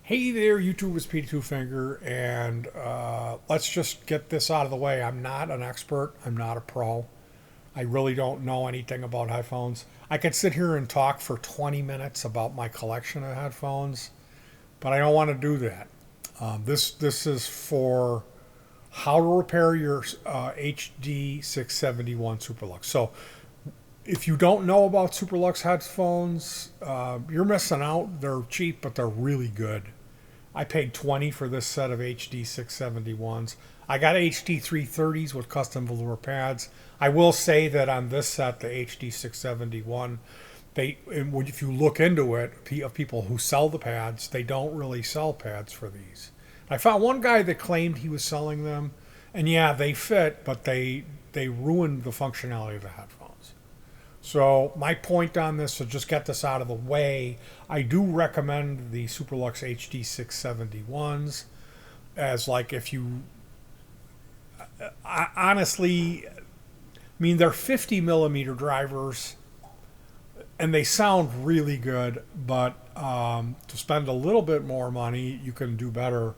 Hey there, YouTube, it's Petey Two Finger, and let's just get this out of the way. I'm not an expert. I'm not a pro. I really don't know anything about headphones. I could sit here and talk for 20 minutes about my collection of headphones, but I don't want to do that. This is for how to repair your HD 671 Superlux. So if you don't know about Superlux headphones, you're missing out. They're cheap, but they're really good. I paid 20 for this set of HD 671s. I got HD 330s with custom velour pads. I will say that on this set, the HD 671, if you look into it, of people who sell the pads, they don't really sell pads for these. I found one guy that claimed he was selling them, and yeah, they fit, but they ruined the functionality of the headphones. So my point on this, to just get this out of the way, I do recommend the Superlux HD 671s as like if you honestly, I mean they're 50 millimeter drivers and they sound really good, but to spend a little bit more money, you can do better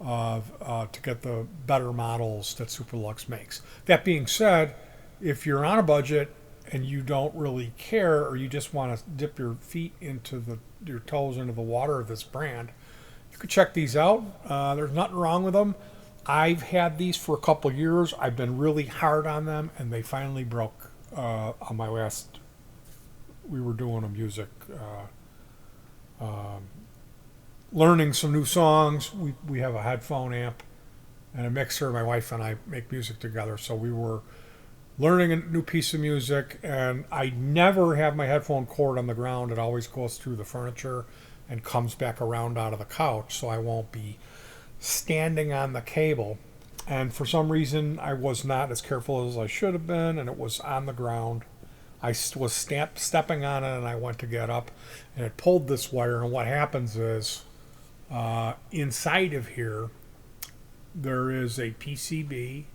to get the better models that Superlux makes. That being said, if you're on a budget and you don't really care, or you just want to dip your feet into your toes into the water of this brand, you could check these out. There's nothing wrong with them. I've had these for a couple years. I've been really hard on them, and they finally broke on my last. We were doing a music, learning some new songs. We have a headphone amp and a mixer. My wife and I make music together, so we were learning a new piece of music, and I never have my headphone cord on the ground. It always goes through the furniture and comes back around out of the couch, so I won't be standing on the cable. And for some reason, I was not as careful as I should have been, and it was on the ground. I was stepping on it, and I went to get up, and it pulled this wire. And what happens is, inside of here, there is a PCB,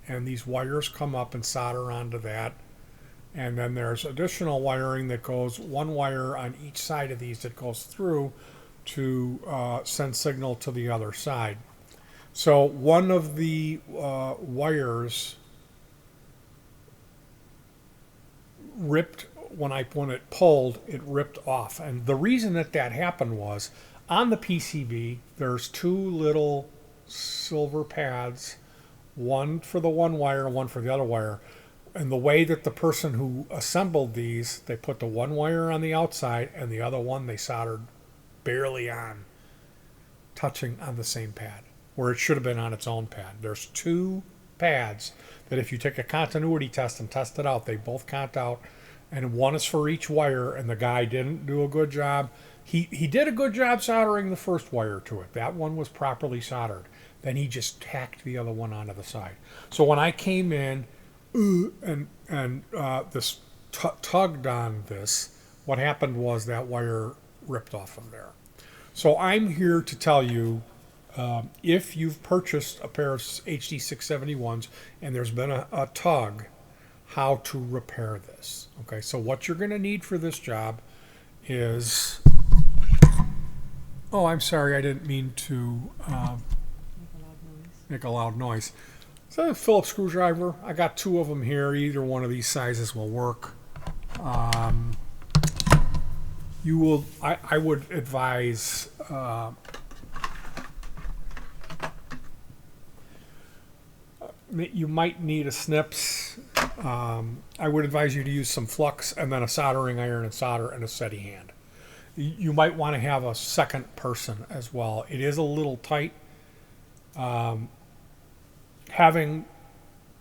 and these wires come up and solder onto that. And then there's additional wiring that goes, one wire on each side of these that goes through to send signal to the other side. So one of the wires ripped when it pulled, it ripped off. And the reason that happened was on the PCB, there's two little silver pads, one for the one wire, one for the other wire. And the way that the person who assembled these, they put the one wire on the outside and the other one they soldered barely on, touching on the same pad, where it should have been on its own pad. There's two pads that if you take a continuity test and test it out, they both count out, and one is for each wire, and the guy didn't do a good job. He did a good job soldering the first wire to it. That one was properly soldered. Then he just tacked the other one onto the side. So when I came in and this tugged on this, what happened was that wire ripped off from there. So I'm here to tell you, if you've purchased a pair of HD 671s and there's been a tug, how to repair this. Okay, so what you're going to need for this job is... Oh, I'm sorry, I didn't mean to make a loud noise. So a Phillips screwdriver. I got two of them here. Either one of these sizes will work. I would advise you might need a snips. I would advise you to use some flux and then a soldering iron and solder and a steady hand. You might want to have a second person as well. It is a little tight. Having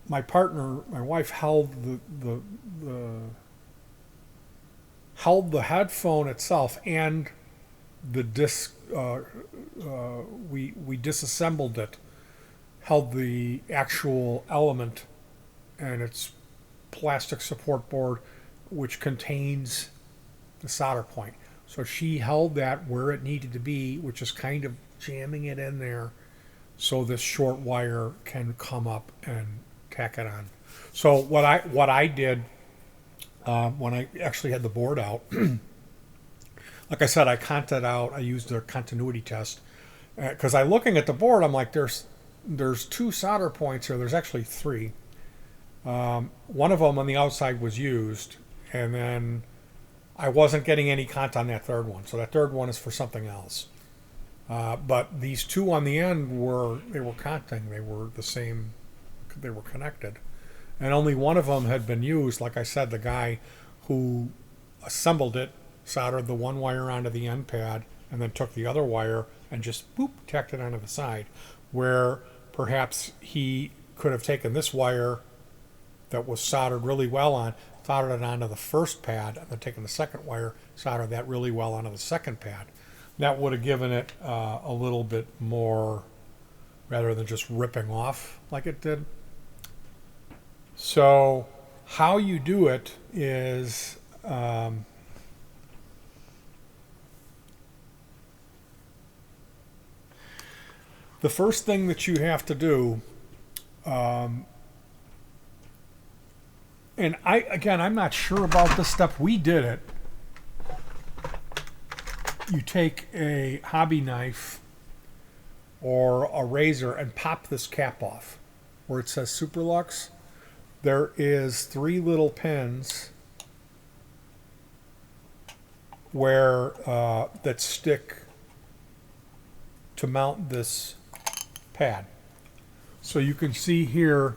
my partner, my wife, held the headphone itself and the disc. We disassembled it. Held the actual element and its plastic support board, which contains the solder point. So she held that where it needed to be, which is kind of jamming it in there so this short wire can come up and tack it on. So what I did when I actually had the board out, Like I said, I used the continuity test because I looking at the board, I'm like, there's two solder points here. There's actually three. One of them on the outside was used, and then I wasn't getting any cont on that third one. So that third one is for something else. But these two on the end were conting. They were the same. They were connected, and only one of them had been used. Like I said, the guy who assembled it soldered the one wire onto the end pad, and then took the other wire and just boop tacked it onto the side. Where perhaps he could have taken this wire that was soldered really well on, soldered it onto the first pad, and then taken the second wire, soldered that really well onto the second pad. That would have given it a little bit more, rather than just ripping off like it did. So how you do it is the first thing that you have to do, and I'm not sure about this stuff. We did it. You take a hobby knife or a razor and pop this cap off where it says superlux. There is 3 little pins where that stick to mount this pad. So you can see here,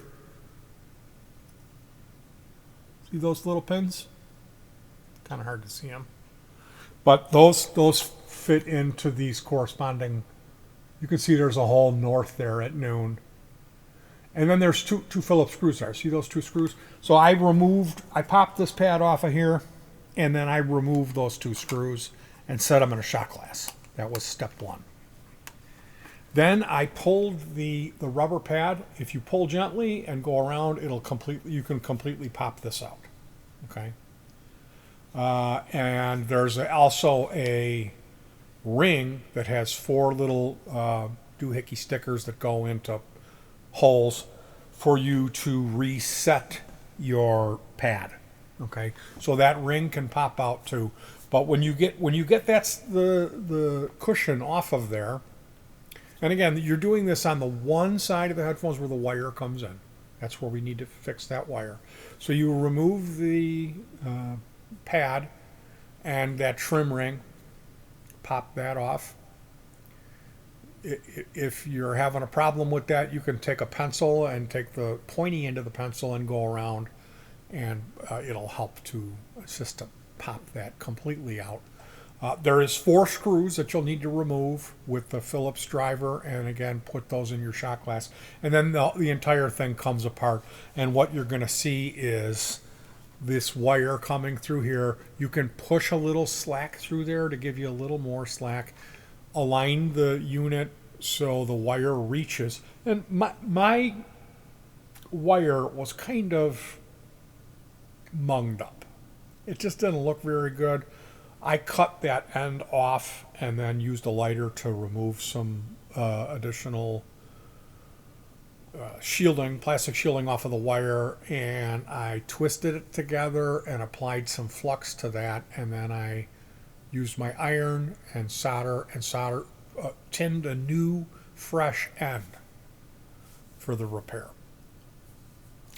see those little pins? Kind of hard to see them. But those fit into these corresponding, you can see there's a hole north there at noon. And then there's two Phillips screws there. See those 2 screws? So I popped this pad off of here, and then I removed those 2 screws and set them in a shot glass. That was step 1. Then I pulled the rubber pad. If you pull gently and go around, you can completely pop this out. Okay. And there's also a ring that has 4 little doohickey stickers that go into holes for you to reset your pad. Okay, so that ring can pop out too. But when you get that's the cushion off of there, and again, you're doing this on the one side of the headphones where the wire comes in. That's where we need to fix that wire. So you remove the pad and that trim ring, pop that off. If you're having a problem with that, you can take a pencil and take the pointy end of the pencil and go around, and it'll help to assist to pop that completely out. There is 4 screws that you'll need to remove with the Phillips driver, and again, put those in your shot glass. And then the entire thing comes apart, and what you're going to see is this wire coming through here. You can push a little slack through there to give you a little more slack. Align the unit so the wire reaches. And my wire was kind of munged up. It just didn't look very good. I cut that end off and then used a lighter to remove some additional plastic shielding off of the wire, and I twisted it together and applied some flux to that, and then I used my iron and tinned a new fresh end for the repair.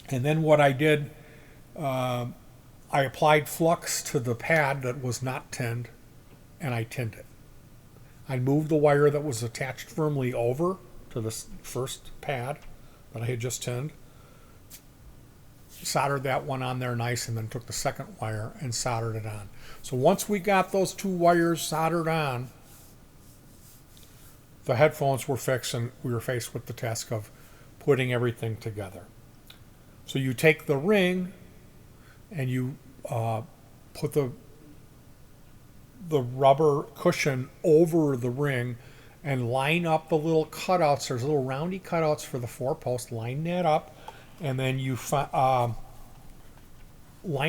And then what I did, I applied flux to the pad that was not tinned, and I tinned it. I moved the wire that was attached firmly over to the first pad that I had just tinned, soldered that one on there nice, and then took the second wire and soldered it on. So once we got those 2 wires soldered on, the headphones were fixed, and we were faced with the task of putting everything together. So you take the ring and you put the rubber cushion over the ring and line up the little cutouts. There's little roundy cutouts for the 4 posts. Line that up, and then you line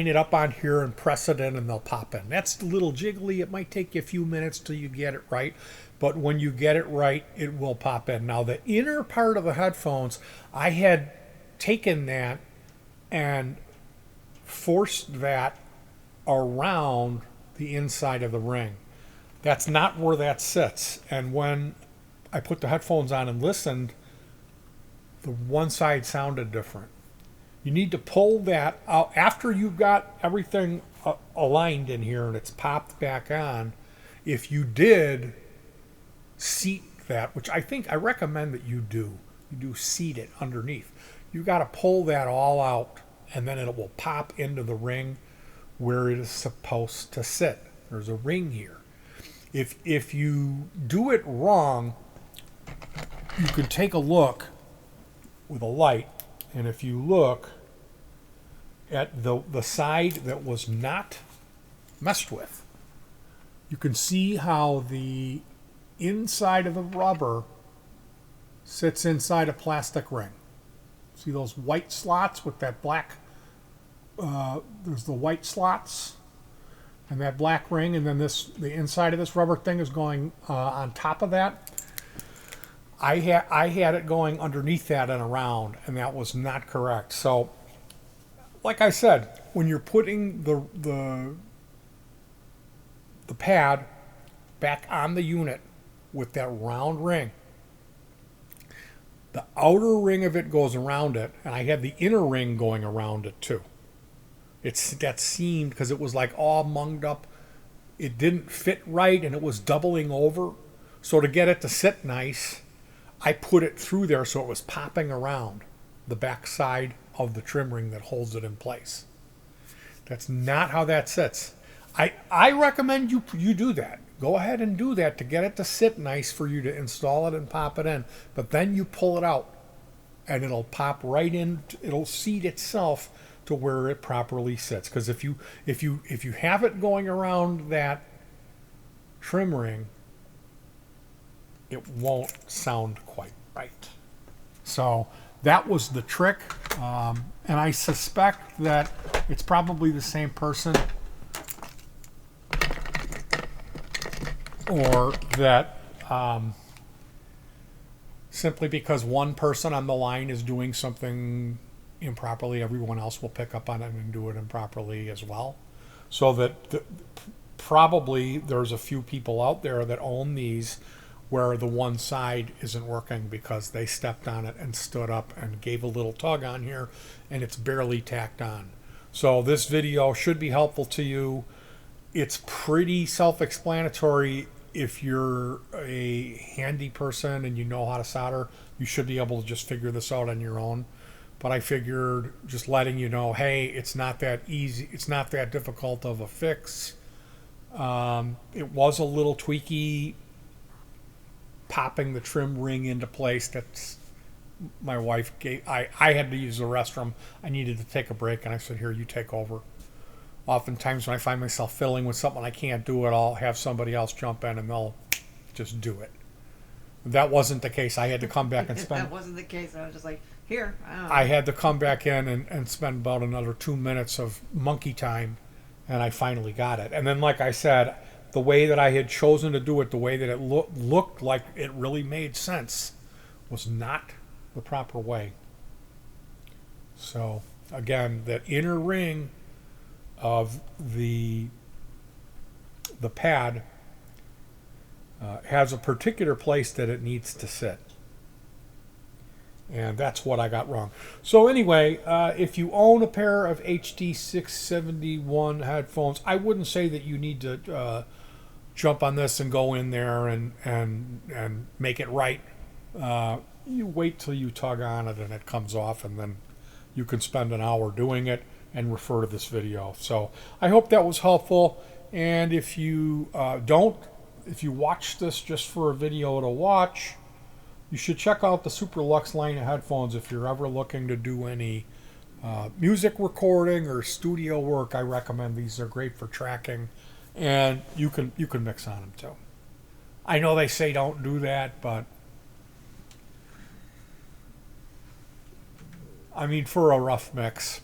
it up on here and press it in, and they'll pop in. That's a little jiggly. It might take you a few minutes till you get it right, but when you get it right, it will pop in. Now, the inner part of the headphones, I had taken that and forced that around the inside of the ring. That's not where that sits. And when I put the headphones on and listened, the one side sounded different. You need to pull that out after you've got everything aligned in here and it's popped back on. If you did seat that, which I recommend that you do seat it underneath. You got to pull that all out, and then it will pop into the ring where it is supposed to sit. There's a ring here. If you do it wrong, you can take a look with a light, and if you look at the side that was not messed with, you can see how the inside of the rubber sits inside a plastic ring. See those white slots with that black, there's the white slots and that black ring, and then the inside of this rubber thing is going on top of that. I had it going underneath that and around, and that was not correct. So, like I said, when you're putting the pad back on the unit with that round ring, the outer ring of it goes around it, and I had the inner ring going around it too. That seamed because it was like all munged up. It didn't fit right, and it was doubling over. So to get it to sit nice, I put it through there so it was popping around the back side of the trim ring that holds it in place. That's not how that sits. I recommend you do that. Go ahead and do that to get it to sit nice for you to install it and pop it in. But then you pull it out, and it'll pop right in. It'll seat itself to where it properly sits. Because if you have it going around that trim ring, it won't sound quite right. So that was the trick, and I suspect that it's probably the same person, or that simply because one person on the line is doing something improperly, everyone else will pick up on it and do it improperly as well. So that probably there's a few people out there that own these where the one side isn't working because they stepped on it and stood up and gave a little tug on here, and it's barely tacked on. So this video should be helpful to you. It's pretty self-explanatory. If you're a handy person and you know how to solder, you should be able to just figure this out on your own. But I figured just letting you know, hey, it's not that easy. It's not that difficult of a fix. It was a little tweaky popping the trim ring into place. That's my wife gave. I had to use the restroom. I needed to take a break, and I said, here, you take over. Oftentimes when I find myself fiddling with something I can't do it, I'll have somebody else jump in and they'll just do it. That wasn't the case. I had to come back and spend... That wasn't the case. I was just like, here. I had to come back in and spend about another 2 minutes of monkey time, and I finally got it. And then, like I said, the way that I had chosen to do it, the way that it looked like it really made sense, was not the proper way. So, again, that inner ring of the pad has a particular place that it needs to sit. And that's what I got wrong. So anyway, if you own a pair of HD 671 headphones, I wouldn't say that you need to jump on this and go in there and make it right. You wait till you tug on it and it comes off, and then you can spend an hour doing it and refer to this video. So I hope that was helpful. And if you if you watch this just for a video to watch, you should check out the superlux line of headphones if you're ever looking to do any music recording or studio work. I recommend these. They're great for tracking, and you can mix on them too. I know they say don't do that, but I mean, for a rough mix,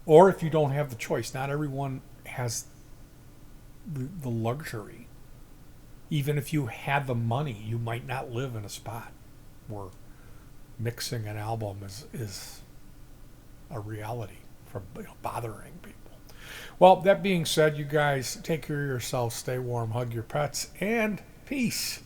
or if you don't have the choice. Not everyone has the luxury. Even if you had the money, you might not live in a spot where mixing an album is a reality for bothering people. Well, that being said, you guys take care of yourselves, stay warm, hug your pets, and peace.